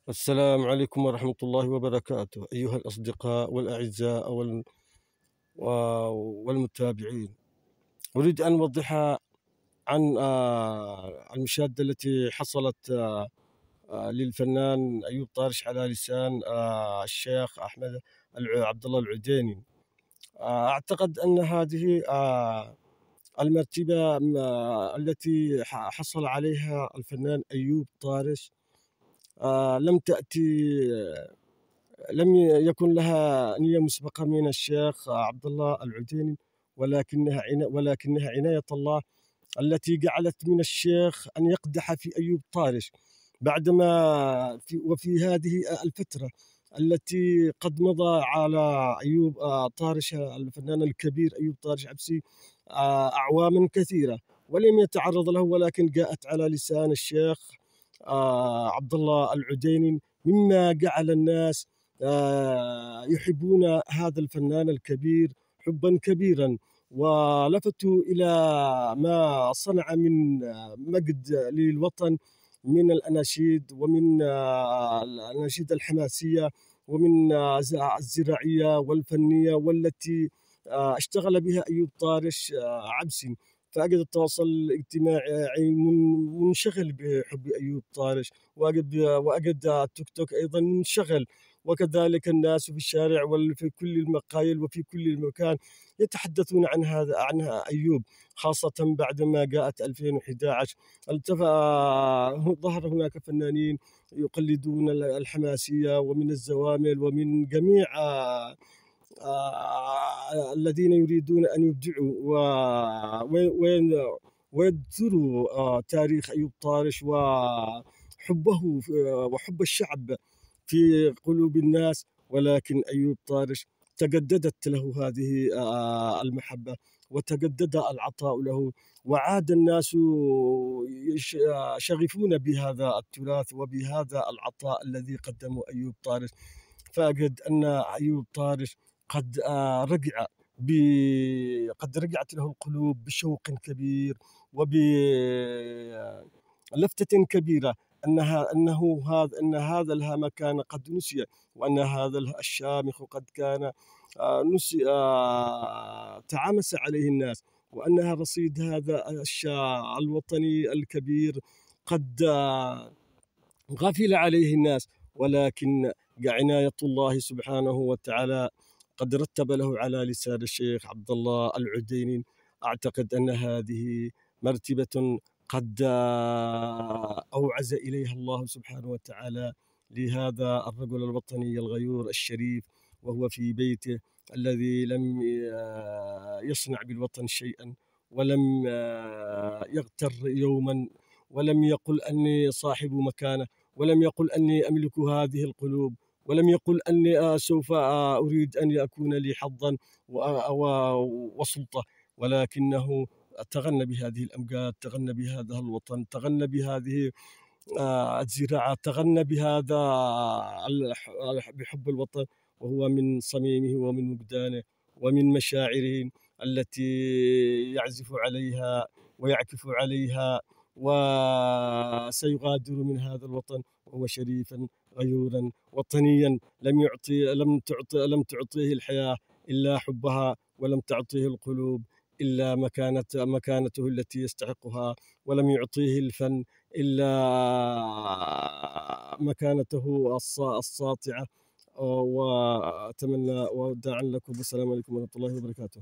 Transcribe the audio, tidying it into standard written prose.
السلام عليكم ورحمة الله وبركاته، أيها الأصدقاء والأعزاء والمتابعين. أريد أن أوضح عن المشادة التي حصلت للفنان أيوب طارش على لسان الشيخ أحمد عبد الله العديني. أعتقد أن هذه المرتبة التي حصل عليها الفنان أيوب طارش لم تأتي، لم يكن لها نية مسبقة من الشيخ عبد الله العديني، ولكنها عناية الله التي جعلت من الشيخ أن يقدح في أيوب طارش بعدما وفي هذه الفترة التي قد مضى على أيوب طارش الفنان الكبير أيوب طارش عبسي أعواما كثيرة ولم يتعرض له، ولكن جاءت على لسان الشيخ عبد الله العديني، مما جعل الناس يحبون هذا الفنان الكبير حبا كبيرا، ولفتوا إلى ما صنع من مجد للوطن من الأناشيد ومن الأناشيد الحماسية ومن الزراعية والفنية والتي اشتغل بها أيوب طارش عبسي. فأجد التواصل الاجتماعي منشغل بحب أيوب طارش، وأجد التيك توك أيضا منشغل، وكذلك الناس في الشارع وفي كل المقايل وفي كل مكان يتحدثون عن أيوب، خاصة بعدما جاءت 2011 ظهر هناك فنانين يقلدون الحماسية ومن الزوامل ومن جميع الذين يريدون أن يبدعوا ويذكروا تاريخ أيوب طارش وحبه وحب الشعب في قلوب الناس. ولكن أيوب طارش تجددت له هذه المحبة وتجدد العطاء له، وعاد الناس شغفون بهذا التراث وبهذا العطاء الذي قدمه أيوب طارش. فأجد أن أيوب طارش قد رجع قد رجعت له القلوب بشوق كبير وبلفتة كبيرة، أن هذا الهم كان قد نسي، وأن هذا الشامخ قد كان نسي، تعامس عليه الناس، وأنها رصيد هذا الوطني الكبير قد غفل عليه الناس. ولكن عناية الله سبحانه وتعالى قد رتب له على لسان الشيخ عبد الله العديني. أعتقد أن هذه مرتبة قد أوعز إليها الله سبحانه وتعالى لهذا الرجل الوطني الغيور الشريف، وهو في بيته الذي لم يصنع بالوطن شيئا، ولم يغتر يوما، ولم يقل أني صاحب مكانة، ولم يقل أني أملك هذه القلوب، ولم يقل أني سوف أريد أن يكون لي حظا وسلطة، ولكنه تغنى بهذه الأمجاد، تغنى بهذا الوطن، تغنى بهذه الزراعة، تغنى بهذا بحب الوطن، وهو من صميمه ومن وجدانه ومن مشاعره التي يعزف عليها ويعكف عليها، وسيغادر من هذا الوطن وهو شريفا غيورا وطنيا، لم تعطيه الحياة إلا حبها، ولم تعطيه القلوب إلا مكانته التي يستحقها، ولم يعطيه الفن إلا مكانته الساطعة. وأتمنى وداعا لكم، والسلام عليكم ورحمة الله وبركاته.